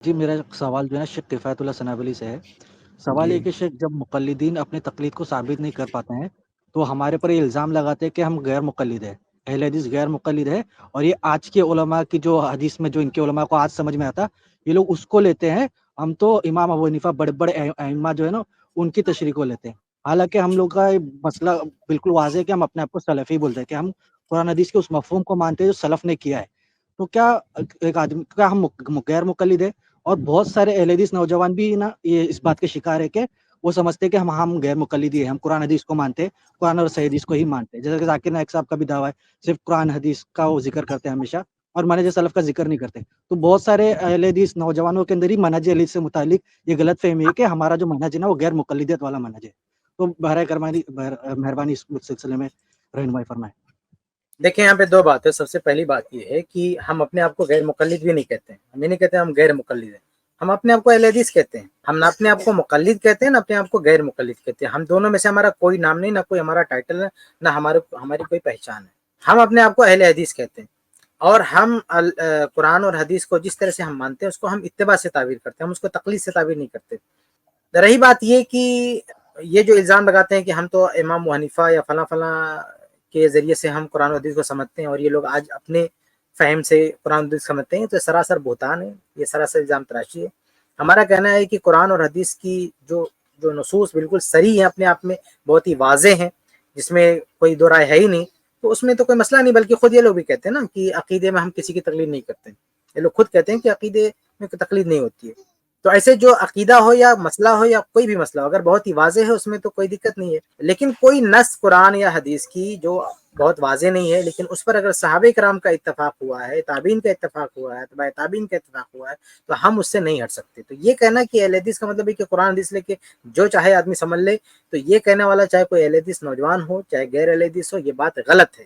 جی، میرا سوال جو ہے نا شیخ کفایت اللہ ثنابلی سے ہے۔ سوال جی یہ کہ شیخ جب مقلدین اپنی تقلید کو ثابت نہیں کر پاتے ہیں، تو ہمارے پر یہ الزام لگاتے ہیں کہ ہم غیر مقلد ہیں، اہل حدیث غیر مقلد ہے، اور یہ آج کے علماء کی جو حدیث میں جو ان کے علماء کو آج سمجھ میں آتا، یہ لوگ اس کو لیتے ہیں، ہم تو امام ابو حنیفہ بڑے بڑے ائمہ جو ہے نا ان کی تشریح کو لیتے ہیں۔ حالانکہ ہم لوگ کا یہ مسئلہ بالکل واضح ہے کہ ہم اپنے آپ کو سلفی بولتے ہیں کہ ہم قرآن حدیث کے اس مفہوم کو مانتے ہیں جو سلف نے کیا ہے۔ تو کیا ایک آدمی کیا ہم غیر مقلد ہیں؟ اور بہت سارے اہل حدیث نوجوان بھی نا یہ اس بات کے شکار ہے کہ وہ سمجھتے ہیں کہ ہم غیر مقلدی ہیں، ہم قرآن حدیث کو مانتے ہیں، قرآن اور صحیح حدیث کو ہی مانتے ہیں۔ جیسا کہ ذاکر نائک صاحب کا بھی دعویٰ ہے، صرف قرآن حدیث کا وہ ذکر کرتے ہیں ہمیشہ، اور منہج سلف کا ذکر نہیں کرتے۔ تو بہت سارے اہل حدیث نوجوانوں کے اندر ہی منہج اہل حدیث سے متعلق یہ غلط فہمی ہے کہ ہمارا جو منہج ہے نا وہ غیر مقلدیت والا منہج ہے۔ تو مہربانی اس سلسلے میں رہنمائی فرمائیں۔ دیکھیں، یہاں پہ دو بات ہے۔ سب سے پہلی بات یہ ہے کہ ہم اپنے آپ کو غیر مقلد بھی نہیں کہتے ہیں، ہم یہ نہیں کہتے ہم غیر مقلد ہیں، ہم اپنے آپ کو اہل حدیث کہتے ہیں۔ ہم نہ اپنے آپ کو مقلد کہتے ہیں، نہ اپنے آپ کو غیر مقلد کہتے ہیں۔ ہم دونوں میں سے ہمارا کوئی نام نہیں، نہ کوئی ہمارا ٹائٹل ہے، نہ ہماری کوئی پہچان ہے۔ ہم اپنے آپ کو اہل حدیث کہتے ہیں، اور ہم قرآن اور حدیث کو جس طرح سے ہم مانتے ہیں اس کو ہم اتباع سے تعبیر کرتے ہیں، ہم اس کو تقلید سے تعبیر نہیں کرتے۔ رہی بات یہ کہ یہ جو الزام لگاتے ہیں کہ ہم تو امام ابو حنیفہ یا فلاں فلاں کے ذریعے سے ہم قرآن و حدیث کو سمجھتے ہیں، اور یہ لوگ آج اپنے فہم سے قرآن و حدیث سمجھتے ہیں، تو سراسر بہتان ہے، یہ سراسر الزام تراشی ہے۔ ہمارا کہنا ہے کہ قرآن اور حدیث کی جو نصوص بالکل صریح ہیں، اپنے آپ میں بہت ہی واضح ہیں، جس میں کوئی دو رائے ہے ہی نہیں، تو اس میں تو کوئی مسئلہ نہیں۔ بلکہ خود یہ لوگ بھی کہتے ہیں نا کہ عقیدے میں ہم کسی کی تقلید نہیں کرتے، یہ لوگ خود کہتے ہیں کہ عقیدے میں کوئی تقلید نہیں ہوتی ہے۔ تو ایسے جو عقیدہ ہو یا مسئلہ ہو یا کوئی بھی مسئلہ ہو، اگر بہت ہی واضح ہے اس میں تو کوئی دقت نہیں ہے۔ لیکن کوئی نص قرآن یا حدیث کی جو بہت واضح نہیں ہے، لیکن اس پر اگر صحابہ کرام کا اتفاق ہوا ہے، تابعین کا اتفاق ہوا ہے، تبع تابعین کا اتفاق ہوا ہے، تو ہم اس سے نہیں ہٹ سکتے۔ تو یہ کہنا کہ اہل حدیث کا مطلب ہے کہ قرآن حدیث لے کے جو چاہے آدمی سمجھ لے، تو یہ کہنے والا چاہے کوئی اہل حدیث نوجوان ہو چاہے غیر اہل حدیث ہو، یہ بات غلط ہے۔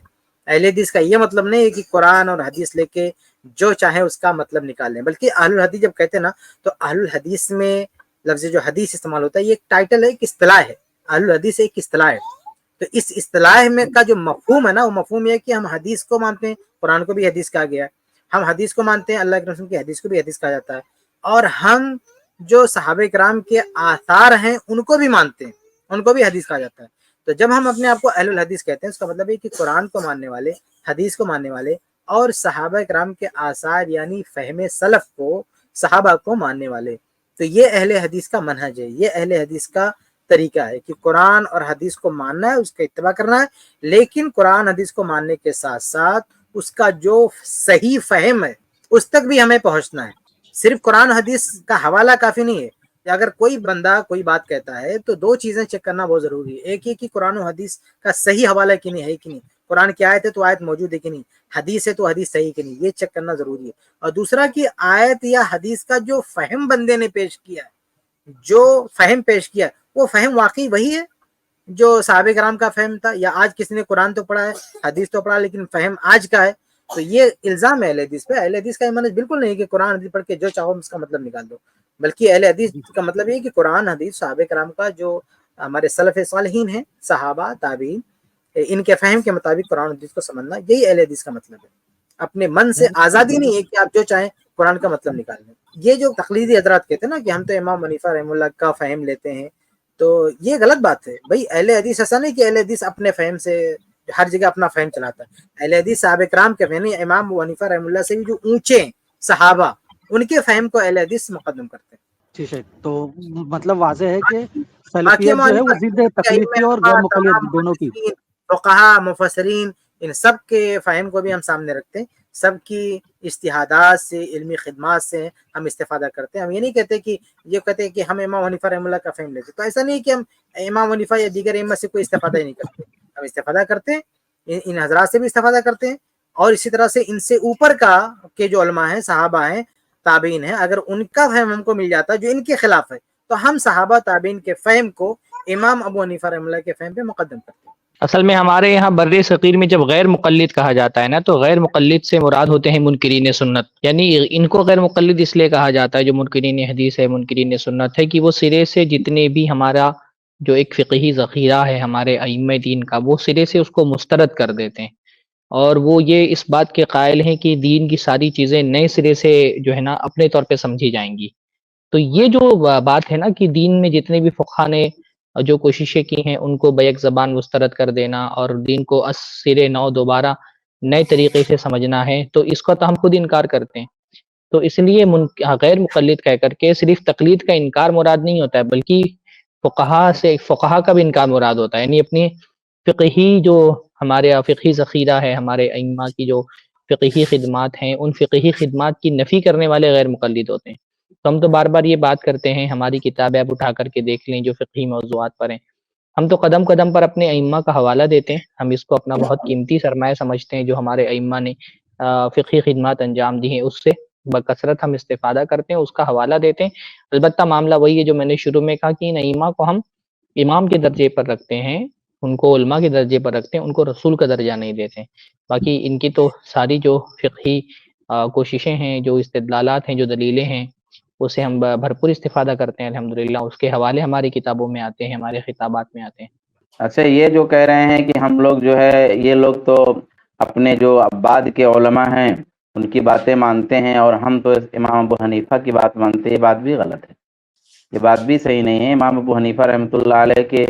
اہل حدیث کا یہ مطلب نہیں ہے کہ قرآن اور حدیث لے کے جو چاہے اس کا مطلب نکال لیں، بلکہ اہل الحدیث جب کہتے ہیں نا، تو اہل الحدیث میں لفظ جو حدیث استعمال ہوتا ہے، یہ ایک ٹائٹل ہے، ایک اصطلاح ہے۔ اہل الحدیث ایک اصطلاح ہے۔ تو اس اصطلاح میں کا جو مفہوم ہے نا، وہ مفہوم یہ ہے کہ ہم حدیث کو مانتے ہیں، قرآن کو بھی حدیث کہا گیا ہے، ہم حدیث کو مانتے ہیں، اللہ کے رسول کی حدیث کو بھی حدیث کہا جاتا ہے، اور ہم جو صحابہ کرام کے آثار ہیں ان کو بھی مانتے ہیں، ان کو بھی حدیث کہا جاتا ہے۔ تو جب ہم اپنے آپ کو اہل الحدیث کہتے ہیں، اس کا مطلب ہے کہ قرآن کو ماننے والے، حدیث کو ماننے والے، اور صحابہ کرام کے آثار یعنی فہم سلف کو، صحابہ کو ماننے والے۔ تو یہ اہل حدیث کا منہج ہے، یہ اہل حدیث کا طریقہ ہے کہ قرآن اور حدیث کو ماننا ہے، اس کا اتباع کرنا ہے، لیکن قرآن حدیث کو ماننے کے ساتھ ساتھ اس کا جو صحیح فہم ہے اس تک بھی ہمیں پہنچنا ہے۔ صرف قرآن حدیث کا حوالہ کافی نہیں ہے کہ اگر کوئی بندہ کوئی بات کہتا ہے تو دو چیزیں چیک کرنا بہت ضروری ہے۔ ایک یہ کہ قرآن و حدیث کا صحیح حوالہ کی نہیں ہے کہ نہیں، قرآن کی آیت ہے تو آیت موجود ہے کہ نہیں، حدیث ہے تو حدیث صحیح کہ نہیں، یہ چیک کرنا ضروری ہے۔ اور دوسرا کہ آیت یا حدیث کا جو فہم بندے نے پیش کیا ہے، جو فہم پیش کیا ہے، وہ فہم واقعی وہی ہے جو صحابہ کرام کا فہم تھا، یا آج کسی نے قرآن تو پڑھا ہے، حدیث تو پڑھا، لیکن فہم آج کا ہے۔ تو یہ الزام ہے اہل حدیث پہ۔ اہل حدیث کا یہ منہج بالکل نہیں ہے کہ قرآن حدیث پڑھ کے جو چاہو اس کا مطلب نکال دو، بلکہ اہل حدیث کا مطلب یہ ہے کہ قرآن حدیث صحابہ کرام کا جو ہمارے سلف صالحین ہیں، صحابہ تابعین، ان کے فہم کے مطابق قرآن حدیث کو سمجھنا، یہی اہل حدیث کا مطلب ہے۔ اپنے من سے آزادی نہیں ہے کہ آپ جو چاہیں قرآن کا مطلب نکال لیں۔ یہ جو تقلیدی حضرات کہتے ہیں نا کہ ہم تو امام حنیفہ رحمہ اللہ کا فہم لیتے ہیں، تو یہ غلط بات ہے بھائی۔ اہل حدیث ایسا نہیں کہ اہل حدیث اپنے فہم سے ہر جگہ اپنا فہم چلاتا ہے۔ اہل حدیث صحابہ کرام کے فہم، امام ابو حنیفہ رحمہ اللہ سے بھی جو اونچے ہیں صحابہ، ان کے فہم کو اہل حدیث مقدم کرتے ہیں۔ ٹھیک ہے، تو مطلب واضح ہے کہ باقی سلفیت جو ہے وہ ضد تقلید کی اور غیر ائمہ، مقلد تمام دونوں کی۔ محدثین، فقہاء، مفسرین، ان سب کے فہم کو بھی ہم سامنے رکھتے ہیں، سب کی اجتہادات سے، علمی خدمات سے ہم استفادہ کرتے ہیں۔ ہم یہ نہیں کہتے کہ یہ کہتے ہیں کہ ہم امام حنیفہ رحمہ اللہ کا فہم لیتے، تو ایسا نہیں کہ ہم امام حنیفہ یا دیگر ائمہ سے کوئی استفادہ ہی نہیں کرتے، ہم استفادہ کرتے ہیں، ان حضرات سے بھی استفادہ کرتے ہیں، اور اسی طرح سے ان سے اوپر کا کے جو علماء ہیں، صحابہ ہیں، تابعین ہیں، اگر ان کا فہم ہم کو مل جاتا جو ان کے خلاف ہے، تو ہم صحابہ تابعین کے فہم کو امام ابو حنیفہ رحمہ اللہ کے فہم پہ مقدم کرتے ہیں۔ اصل میں ہمارے یہاں بر صغیر میں جب غیر مقلد کہا جاتا ہے نا، تو غیر مقلد سے مراد ہوتے ہیں منکرین سنت، یعنی ان کو غیر مقلد اس لیے کہا جاتا ہے جو منکرین حدیث ہے، منکرین سنت ہے، کہ وہ سرے سے جتنے بھی ہمارا جو ایک فقہی ذخیرہ ہے ہمارے ائمہ دین کا، وہ سرے سے اس کو مسترد کر دیتے ہیں۔ اور وہ یہ اس بات کے قائل ہیں کہ دین کی ساری چیزیں نئے سرے سے جو ہے نا اپنے طور پہ سمجھی جائیں گی. تو یہ جو بات ہے نا کہ دین میں جتنے بھی فقہ نے جو کوششیں کی ہیں ان کو بیک زبان مسترد کر دینا اور دین کو از سرے نو دوبارہ نئے طریقے سے سمجھنا ہے، تو اس کا تو ہم خود انکار کرتے ہیں. تو اس لیے غیر مقلد کہہ کر کے صرف تقلید کا انکار مراد نہیں ہوتا ہے، بلکہ فقہا کا بھی انکار مراد ہوتا ہے. یعنی اپنی فقہی جو ہمارے فقہی ذخیرہ ہے، ہمارے ائمہ کی جو فقہی خدمات ہیں، ان فقہی خدمات کی نفی کرنے والے غیر مقلد ہوتے ہیں. تو ہم تو بار بار یہ بات کرتے ہیں، ہماری کتابیں آپ اٹھا کر کے دیکھ لیں جو فقہی موضوعات پر ہیں، ہم تو قدم قدم پر اپنے ائمہ کا حوالہ دیتے ہیں. ہم اس کو اپنا بہت قیمتی سرمایہ سمجھتے ہیں جو ہمارے ائمہ نے فقہی خدمات انجام دی ہیں، اس سے بکثرت ہم استفادہ کرتے ہیں، اس کا حوالہ دیتے ہیں. البتہ معاملہ وہی ہے جو میں نے شروع میں کہا کہ ان ائمہ کو ہم امام کے درجے پر رکھتے ہیں، ان کو علماء کے درجے پر رکھتے ہیں، ان کو رسول کا درجہ نہیں دیتے. باقی ان کی تو ساری جو فقہی کوششیں ہیں، جو استدلالات ہیں، جو دلیلیں ہیں، اسے ہم بھرپور استفادہ کرتے ہیں الحمدللہ. اس کے حوالے ہماری کتابوں میں آتے ہیں، ہمارے خطابات میں آتے ہیں. اچھا، یہ جو کہہ رہے ہیں کہ ہم لوگ جو ہے یہ لوگ تو اپنے جو بعد کے علماء ہیں ان کی باتیں مانتے ہیں اور ہم تو امام ابو حنیفہ کی بات مانتے ہیں، یہ بات بھی غلط ہے، یہ بات بھی صحیح نہیں ہے. امام ابو حنیفہ رحمۃ اللہ علیہ کے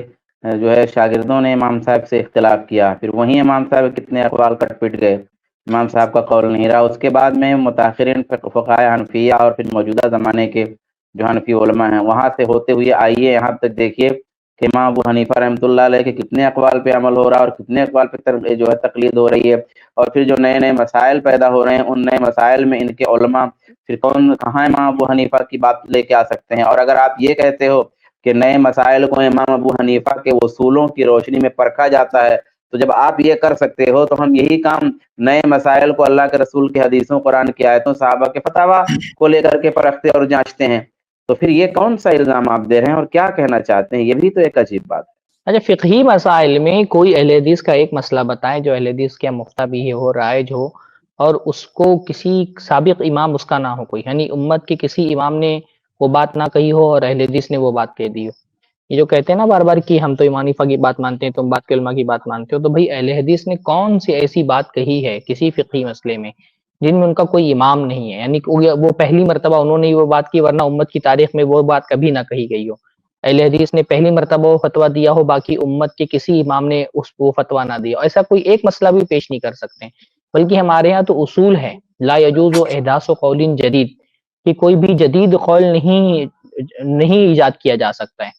جو ہے شاگردوں نے امام صاحب سے اختلاف کیا، پھر وہیں امام صاحب کتنے اقوال کٹ پٹ گئے، امام صاحب کا قول نہیں رہا. اس کے بعد میں متاخرین فقہائے حنفیہ اور پھر موجودہ زمانے کے جو حنفی علماء ہیں وہاں سے ہوتے ہوئے آئیے یہاں تک دیکھیے کہ امام ابو حنیفہ رحمۃ اللہ علیہ کے کتنے اقوال پہ عمل ہو رہا ہے اور کتنے اقوال پہ جو ہے تقلید ہو رہی ہے. اور پھر جو نئے نئے مسائل پیدا ہو رہے ہیں ان نئے مسائل میں ان کے علماء پھر کہاں امام ابو حنیفہ کی بات لے کے آ سکتے ہیں. اور اگر آپ یہ کہتے ہو کہ نئے مسائل کو امام ابو حنیفہ کے اصولوں کی روشنی میں پرکھا جاتا ہے، تو جب آپ یہ کر سکتے ہو تو ہم یہی کام نئے مسائل کو اللہ کے رسول کی حدیثوں، قرآن کی آیتوں، صحابہ کے فتاوی کو لے کر کے پرکھتے اور جانچتے ہیں. تو پھر یہ کون سا الزام آپ دے رہے ہیں اور کیا کہنا چاہتے ہیں؟ یہ بھی تو ایک عجیب بات ہے. اچھا، فقہی مسائل میں کوئی اہل حدیث کا ایک مسئلہ بتائیں جو اہل حدیث کے مفتہ بھی ہو، رائج ہو، اور اس کو کسی سابق امام اس کا نہ ہو، کوئی یعنی امت کے کسی امام نے وہ بات نہ کہی ہو اور اہل حدیث نے وہ بات کہہ دی ہو. یہ جو کہتے ہیں نا بار بار کہ ہم تو امام حنیفہ کی بات مانتے ہیں، تم بعد کے علماء کی بات مانتے ہو، تو بھائی اہل حدیث نے کون سی ایسی بات کہی ہے کسی فقہی مسئلے میں جن میں ان کا کوئی امام نہیں ہے، یعنی وہ پہلی مرتبہ انہوں نے وہ بات کی، ورنہ امت کی تاریخ میں وہ بات کبھی نہ کہی گئی ہو. اہل حدیث نے پہلی مرتبہ وہ فتویٰ دیا ہو، باقی امت کے کسی امام نے وہ فتویٰ نہ دیا. ایسا کوئی ایک مسئلہ بھی پیش نہیں کر سکتے، بلکہ ہمارے ہاں تو اصول ہے لا یجوز احداث قول جدید، کہ کوئی بھی جدید قول نہیں ایجاد کیا جا سکتا ہے.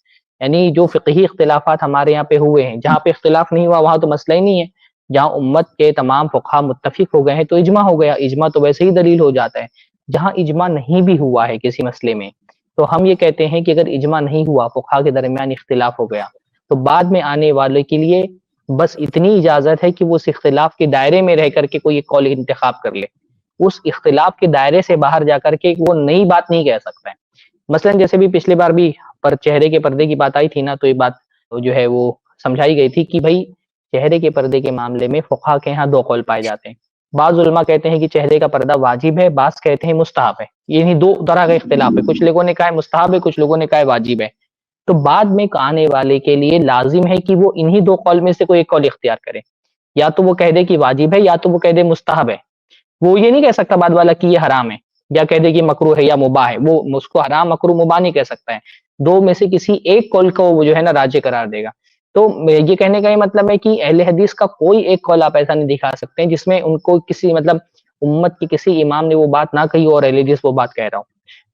یعنی جو فقہی اختلافات ہمارے یہاں پہ ہوئے ہیں، جہاں پہ اختلاف نہیں ہوا وہاں تو مسئلہ ہی نہیں ہے. جہاں امت کے تمام فقہا متفق ہو گئے ہیں تو اجماع ہو گیا، اجماع تو ویسے ہی دلیل ہو جاتا ہے. جہاں اجماع نہیں بھی ہوا ہے کسی مسئلے میں تو ہم یہ کہتے ہیں کہ اگر اجماع نہیں ہوا، فقہا کے درمیان اختلاف ہو گیا، تو بعد میں آنے والے کے لیے بس اتنی اجازت ہے کہ وہ اس اختلاف کے دائرے میں رہ کر کے کوئی ایک قول انتخاب کر لے. اس اختلاف کے دائرے سے باہر جا کر کے وہ نئی بات نہیں کہہ سکتا ہے. مثلا جیسے بھی پچھلے بار بھی چہرے کے پردے کی بات آئی تھی نا، تو یہ بات جو ہے وہ سمجھائی گئی تھی کہ بھائی چہرے کے پردے کے معاملے میں فقہا کے ہاں دو قول پائے جاتے ہیں. بعض علماء کہتے ہیں کہ چہرے کا پردہ واجب ہے، بعض کہتے ہیں مستحب ہے. یعنی دو طرح کا اختلاف ہے، کچھ لوگوں نے کہا ہے مستحب ہے، کچھ لوگوں نے کہا ہے واجب ہے. تو بعد میں آنے والے کے لیے لازم ہے کہ وہ انہی دو قول میں سے کوئی ایک قول اختیار کرے، یا تو وہ کہہ دے کہ واجب ہے یا تو وہ کہہ دے مستحب ہے. وہ یہ نہیں کہہ سکتا بعد والا کہ یہ حرام ہے، یا کہہ دے کہ مکروہ ہے یا مباح ہے. وہ اس کو حرام، مکروہ، مباح نہیں کہہ سکتا ہے. دو میں سے کسی ایک قول کو وہ جو ہے نا راجح قرار دے گا. تو یہ کہنے کا یہ مطلب ہے کہ اہل حدیث کا کوئی ایک قول آپ ایسا نہیں دکھا سکتے ہیں جس میں ان کو کسی امت کی کسی امام نے وہ بات نہ کہی ہو اور اہل حدیث وہ بات کہہ رہا ہوں.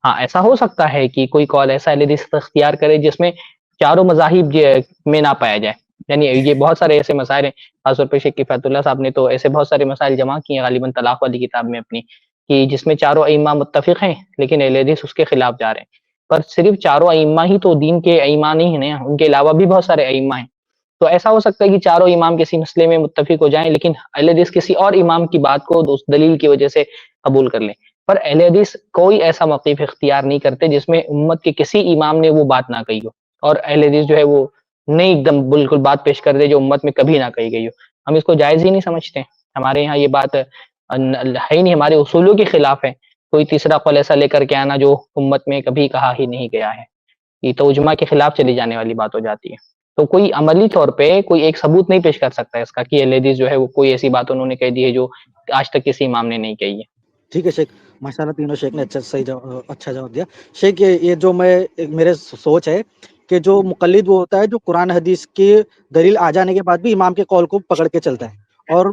ہاں ایسا ہو سکتا ہے کہ کوئی قول ایسا اہل حدیث اختیار کرے جس میں چاروں مذاہب میں نہ پایا جائے. یعنی یہ بہت سارے ایسے مسائل ہیں، خاص طور پہ شیخ کفایت اللہ صاحب نے تو ایسے بہت سارے مسائل جمع کیے ہیں غالباً طلاق والی کتاب میں اپنی، کہ جس میں چاروں ائمہ متفق ہیں لیکن اہل حدیث اس کے خلاف جا رہے ہیں. پر صرف چاروں ائمہ ہی تو دین کے ائمہ نہیں ہیں، ان کے علاوہ بھی بہت سارے ائمہ ہیں. تو ایسا ہو سکتا ہے کہ چاروں امام کسی مسئلے میں متفق ہو جائیں لیکن اہل حدیث کسی اور امام کی بات کو اس دلیل کی وجہ سے قبول کر لیں. پر اہل حدیث کوئی ایسا موقف اختیار نہیں کرتے جس میں امت کے کسی امام نے وہ بات نہ کہی ہو، اور اہل حدیث جو ہے وہ نہیں ایک دم بالکل بات پیش کر دے جو امت میں کبھی نہ کہی گئی ہو. ہم اس کو جائز ہی نہیں سمجھتے. ہمارے یہاں یہ بات ہے ہی نہیں، ہمارے اصولوں کے خلاف ہے کوئی تیسرا قول ایسا لے کر کے آنا جو امت میں کبھی کہا ہی نہیں گیا ہے. یہ تو اجماع کے خلاف چلی جانے والی بات ہو جاتی ہے. تو کوئی عملی طور پہ کوئی ایک ثبوت نہیں پیش کر سکتا ہے اس کا کہ اہل حدیث جو ہے وہ کوئی ایسی بات انہوں نے کہہ دی ہے جو آج تک کسی امام نے نہیں کہی ہے. ٹھیک ہے شیخ، ماشاء اللہ تینوں شیخ نے اچھا جواب دیا. شیخ یہ جو میرے سوچ ہے کہ جو مقلد وہ ہوتا ہے جو قرآن حدیث کی دلیل آ جانے کے بعد بھی امام کے قول کو پکڑ کے چلتا ہے، اور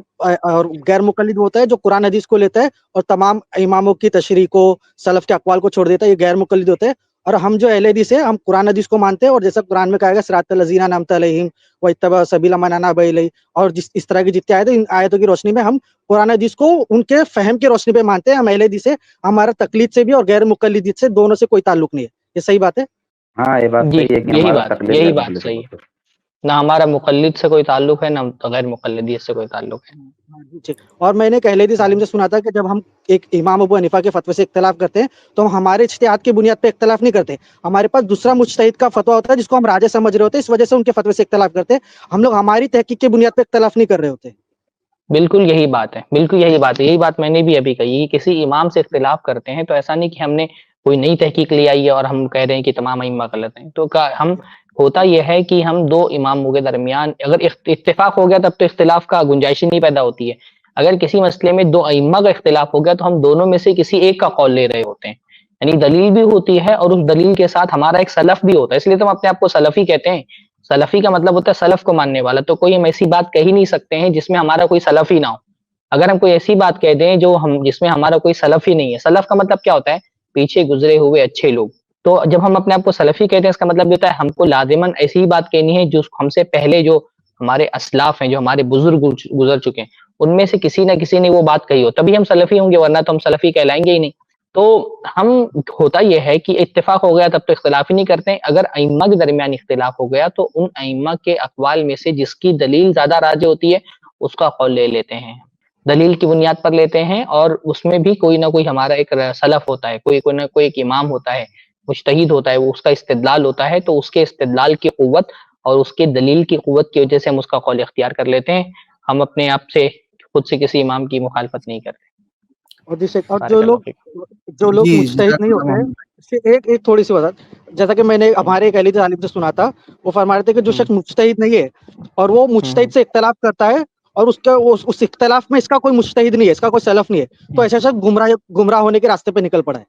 غیر مقلد وہ ہوتا ہے جو قرآن حدیث کو لیتا ہے اور تمام اماموں کی تشریح کو، سلف کے اقوال کو چھوڑ دیتا ہے. یہ غیر مقلد ہوتا ہے. اور ہم جو اہل حدیث ہے ہم قرآن حدیث کو مانتے ہیں، اور جیسا قرآن میں کہا گیا صراط الذین انعمت علیہم واتبعوا سبیل من اناب الیہ، اور اس طرح کی جتنی آیتیں، ان آیتوں کی روشنی میں ہم قرآن حدیث کو ان کے فہم کی روشنی پہ مانتے ہیں. ہم اہل حدیث سے ہمارا تقلید سے بھی اور غیر مقلد سے دونوں سے کوئی تعلق نہیں ہے. یہ صحیح بات ہے؟ ہاں یہ بات جی صحیح ہے کہ یہی ہمارا بات تقلید یہی غیر بات مقلد صحیح سے ہے، نہ ہمارا مقلد سے کوئی تعلق ہے نہ غیر مقلدیت سے کوئی تعلق ہے. ہاں جی، ٹھیک. اور میں نے ایک اہل حدیث عالم سے سنا تھا کہ جب ہم ایک امام ابو حنیفہ کے فتوے سے اختلاف کرتے ہیں تو ہم ہمارے اجتہاد کی بنیاد پہ اختلاف نہیں کرتے. ہمارے پاس دوسرا مجتہد کا فتویٰ ہوتا ہے جس کو ہم راجح سمجھ رہے ہوتے ہیں، اس وجہ سے ان کے فتوے سے اختلاف کرتے ہیں. ہم لوگ ہماری تحقیق کی بنیاد پہ اختلاف نہیں کر رہے ہوتے. بالکل یہی بات ہے، بالکل یہی بات ہے. یہی بات میں نے بھی ابھی کہی. کسی امام سے اختلاف کرتے ہیں تو ایسا نہیں کہ ہم نے کوئی نئی تحقیق لے آئی ہے اور ہم کہہ رہے ہیں کہ تمام ائمہ غلط ہیں. تو ہم ہوتا یہ ہے کہ ہم دو اماموں کے درمیان اگر اتفاق ہو گیا تب تو اختلاف کا گنجائش ہی نہیں پیدا ہوتی ہے. اگر کسی مسئلے میں دو ائمہ کا اختلاف ہو گیا تو ہم دونوں میں سے کسی ایک کا قول لے رہے ہوتے ہیں. یعنی دلیل بھی ہوتی ہے اور اس دلیل کے ساتھ ہمارا ایک سلف بھی ہوتا ہے. اس لیے تو ہم اپنے آپ کو سلفی کہتے ہیں. سلفی کا مطلب ہوتا ہے سلف کو ماننے والا. تو کوئی ہم ایسی بات کہہ ہی نہیں سکتے ہیں جس میں ہمارا کوئی سلف ہی نہ ہو. اگر ہم کوئی ایسی بات کہہ دیں جس میں ہمارا کوئی سلف ہی نہیں ہے. سلف کا مطلب کیا ہوتا ہے؟ پیچھے گزرے ہوئے اچھے لوگ. تو جب ہم اپنے آپ کو سلفی کہتے ہیں اس کا مطلب یہ ہوتا ہے ہم کو لازماً ایسی ہی بات کہنی ہے جو ہم سے پہلے جو ہمارے اسلاف ہیں، جو ہمارے بزرگ گزر چکے ہیں، ان میں سے کسی نہ کسی نے وہ بات کہی ہو تبھی ہم سلفی ہوں گے، ورنہ تو ہم سلفی کہلائیں گے ہی نہیں. تو ہم ہوتا یہ ہے کہ اتفاق ہو گیا تب تو اختلاف ہی نہیں کرتے ہیں. اگر ائمہ کے درمیان اختلاف ہو گیا تو ان ائمہ کے اقوال میں سے جس کی دلیل زیادہ راجح ہوتی ہے اس کا قول لے لیتے ہیں، دلیل کی بنیاد پر لیتے ہیں. اور اس میں بھی کوئی نہ کوئی ہمارا ایک سلف ہوتا ہے، کوئی نہ کوئی ایک امام ہوتا ہے، مجتہد ہوتا ہے، وہ اس کا استدلال ہوتا ہے. تو اس کے استدلال کی قوت اور اس کے دلیل کی قوت کی وجہ سے ہم اس کا قول اختیار کر لیتے ہیں. ہم اپنے آپ سے خود سے کسی امام کی مخالفت نہیں کرتے. اور اور بارک اللہ فیک. جو لوگ جی مجتہد نہیں ہوتے ہیں، ایک تھوڑی سی وضاحت. جیسا کہ میں نے ہمارے ایک اہل عالم سے سنا تھا، وہ فرما رہے تھے کہ جو شخص مجتہد نہیں ہے اور وہ مجتہد سے اختلاف کرتا ہے اور اس اختلاف میں اس کا کوئی مجتہد نہیں ہے، اس کا کوئی سلف نہیں ہے، تو ایسا شخص گمراہ ہونے کے راستے پہ نکل پڑا ہے.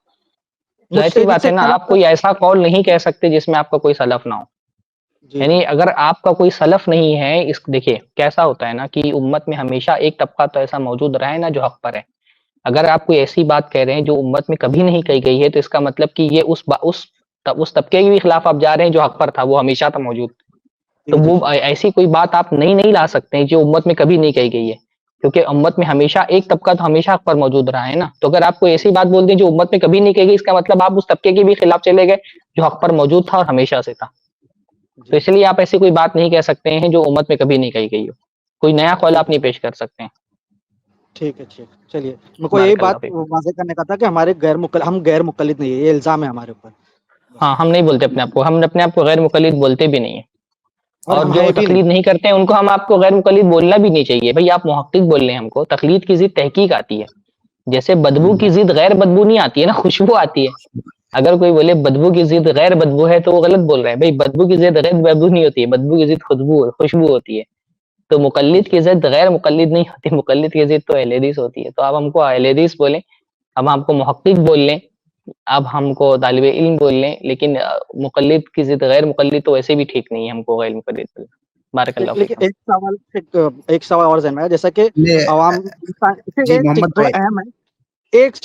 ظاہر سی مجتہد بات سے ہے نا، اختلاف آپ کوئی ایسا قول نہیں کہہ سکتے جس میں آپ کا کوئی سلف نہ ہو. جی یعنی اگر آپ کا کوئی سلف نہیں ہے، دیکھیے کیسا ہوتا ہے نا کہ امت میں ہمیشہ ایک طبقہ تو ایسا موجود رہا ہے نا جو حق پر ہے. اگر آپ کوئی ایسی بات کہہ رہے ہیں جو امت میں کبھی نہیں کہی گئی ہے تو اس کا مطلب کہ یہ اس طبقے کے بھی خلاف آپ جا رہے ہیں جو حق پر تھا، وہ ہمیشہ تھا موجود. تو جی وہ ایسی کوئی بات آپ نہیں لا سکتے ہیں جو امت میں کبھی نہیں کہی گئی ہے، کیونکہ امت میں ہمیشہ ایک طبقہ تو ہمیشہ حق پر موجود رہا ہے نا. تو اگر آپ کو ایسی بات بول دیں جو امت میں کبھی نہیں کہی گئی، اس کا مطلب آپ اس طبقے کے بھی خلاف چلے گئے جو حق پر موجود تھا اور ہمیشہ سے تھا. تو اس لیے آپ ایسی کوئی بات نہیں کہہ سکتے ہیں جو امت میں کبھی نہیں کہی گئی ہو. کوئی نیا قول آپ نہیں پیش کر سکتے ہیں. ٹھیک ہے. چلیے، میرے کو یہی بارک اللہ بات فیک. واضح کرنے کا تھا کہ ہم غیر مقلد نہیں ہے، یہ الزام ہے ہمارے اوپر. ہاں ہم نہیں بولتے اپنے آپ کو، ہم اپنے آپ کو غیر مقلد بولتے بھی نہیں ہیں. اور اور ہم جو ہے بھی نہیں. تقلید نہیں کرتے ہیں ان کو ہم آپ کو غیر مقلد بولنا بھی نہیں چاہیے. بھائی آپ محقق بول رہے ہیں، ہم کو تقلید کی ضد تحقیق آتی ہے. جیسے بدبو کی ضد غیر بدبو نہیں آتی ہے نا، خوشبو آتی ہے. اگر کوئی بولے بدبو کی ضد غیر بدبو ہے تو وہ غلط بول رہا ہے. بھائی بدبو کی ضد غیر بدبو نہیں ہوتی ہے، بدبو کی ضد خوشبو ہوتی ہے. تو مقلد کی ضد غیر مقلد نہیں ہوتی، مقلد کی ضد تو اہل حدیث ہوتی ہے. تو آپ ہم کو اہل حدیث بولیں، اب ہم کو محقق بول لیں، اب ہم کو طالب علم بول لیں، لیکن مقلد کی ضد غیر مقلد تو ویسے بھی ٹھیک نہیں ہے ہم کو غیر مقلد بولنا. بارک اللہ لیکن فیکم. ایک سوال اور ذہن میں ہے، جیسا کہ عوام جی محمد تھوڑا بھائی، اہم ہے. ایک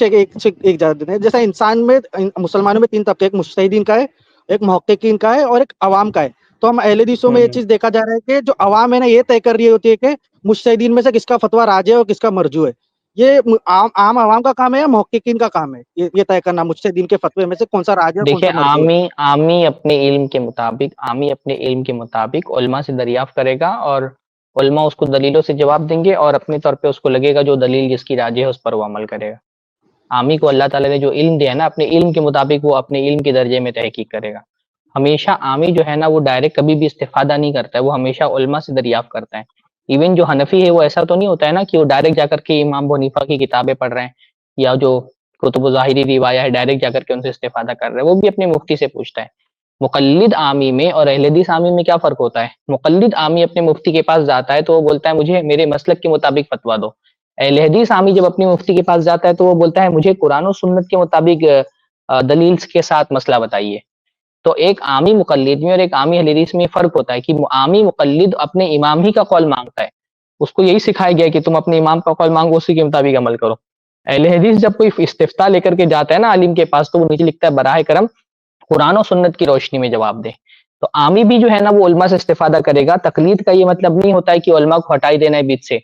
اجازت دیں. جیسا انسان میں، مسلمانوں میں 3 طبقے، ایک مجتہدین کا ہے، ایک محققین کا ہے اور ایک عوام کا ہے. تو ہم اہل حدیثوں میں یہ چیز دیکھا جا رہا ہے کہ جو عوام ہے نا، یہ طے کر رہی ہوتی ہے کہ مجتہدین میں سے کس کا فتویٰ راجح ہے اور کس کا مرجوع ہے. یہ عام عوام کا کام ہے یا محققین کا کام ہے یہ طے کرنا مجتہدین کے فتوے میں سے کون سا راجح ہے اور کون دیکھیں، سا مرجوع ہے؟ عامی اپنے علم کے مطابق علماء سے دریافت کرے گا، اور علماء اس کو دلیلوں سے جواب دیں گے، اور اپنے طور پہ اس کو لگے گا جو دلیل جس کی راجح ہے اس پر وہ عمل کرے گا. عامی کو اللہ تعالیٰ نے جو علم دیا ہے نا، اپنے علم کے مطابق وہ اپنے علم کے درجے میں تحقیق کرے گا. ہمیشہ عامی جو ہے نا وہ ڈائریکٹ کبھی بھی استفادہ نہیں کرتا ہے، وہ ہمیشہ علماء سے دریافت کرتا ہے. ایون جو حنفی ہے وہ ایسا تو نہیں ہوتا ہے نا کہ وہ ڈائریکٹ جا کر کے امام ابو حنیفہ کی کتابیں پڑھ رہے ہیں، یا جو کتب ظاہری روایہ ہے ڈائریکٹ جا کر کے ان سے استفادہ کر رہے ہیں. وہ بھی اپنے مفتی سے پوچھتا ہے. مقلد عامی میں اور اہل حدیث عامی میں کیا فرق ہوتا ہے؟ مقلد عامی اپنے مفتی کے پاس جاتا ہے تو وہ بولتا ہے مجھے میرے مسلک کے مطابق فتویٰ دو. اہل حدیث عامی جب اپنے مفتی کے پاس جاتا ہے تو وہ بولتا ہے مجھے قرآن و سنت کے مطابق دلیل کے ساتھ مسئلہ بتائیے. تو ایک عامی مقلد میں اور ایک عامی اہل حدیث میں فرق ہوتا ہے کہ عامی مقلد اپنے امام ہی کا قول مانگتا ہے، اس کو یہی سکھایا گیا کہ تم اپنے امام کا قول مانگو، اسی کے مطابق عمل کرو. اہل حدیث جب کوئی استفتاء لے کر کے جاتا ہے نا عالم کے پاس تو وہ نیچے لکھتا ہے براہ کرم قرآن و سنت کی روشنی میں جواب دے. تو عامی بھی جو ہے نا وہ علماء سے استفادہ کرے گا. تقلید کا یہ مطلب نہیں ہوتا ہے کہ علماء کو ہٹائی دینا ہے بیچ سے،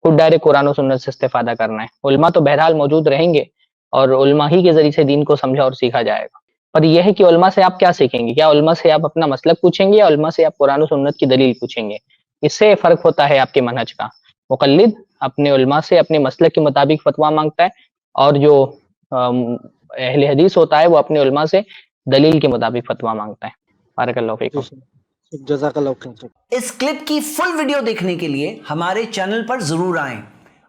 خود ڈائریکٹ قرآن و سنت سے استفادہ کرنا ہے. علماء تو بہرحال موجود رہیں گے اور علماء ہی کے ذریعے سے دین کو سمجھا اور سیکھا جائے گا. پر یہ ہے کہ علماء سے آپ کیا سیکھیں گے؟ کیا علماء سے آپ اپنا مسلک پوچھیں گے یا علماء سے آپ قرآن و سنت کی دلیل پوچھیں گے؟ اس سے فرق ہوتا ہے آپ کے منہج کا. مقلد اپنے علماء سے اپنے مسلک کے مطابق فتویٰ مانگتا ہے اور جو اہل حدیث ہوتا ہے وہ اپنے علماء سے دلیل کے مطابق فتویٰ مانگتا ہے. بارک اللہ فیکم. جزاک اللہ خیر. اس کلپ کی فل ویڈیو دیکھنے کے لیے ہمارے چینل پر ضرور آئیں.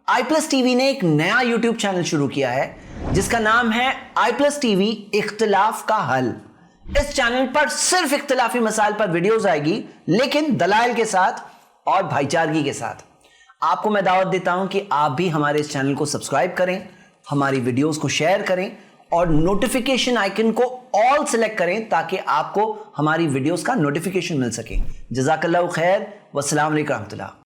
آئی پلس ٹی وی نے ایک نیا یوٹیوب چینل شروع کیا ہے جس کا نام ہے آئی پلس ٹی وی اختلاف کا حل. اس چینل پر صرف اختلافی مسائل پر ویڈیوز آئے گی لیکن دلائل کے ساتھ اور بھائی چارگی کے ساتھ. آپ کو میں دعوت دیتا ہوں کہ آپ بھی ہمارے اس چینل کو سبسکرائب کریں، ہماری ویڈیوز کو شیئر کریں اور نوٹیفیکیشن آئیکن کو آل سلیکٹ کریں تاکہ آپ کو ہماری ویڈیوز کا نوٹیفیکیشن مل سکے. جزاک اللہ خیر، والسلام علیکم ورحمۃ اللہ.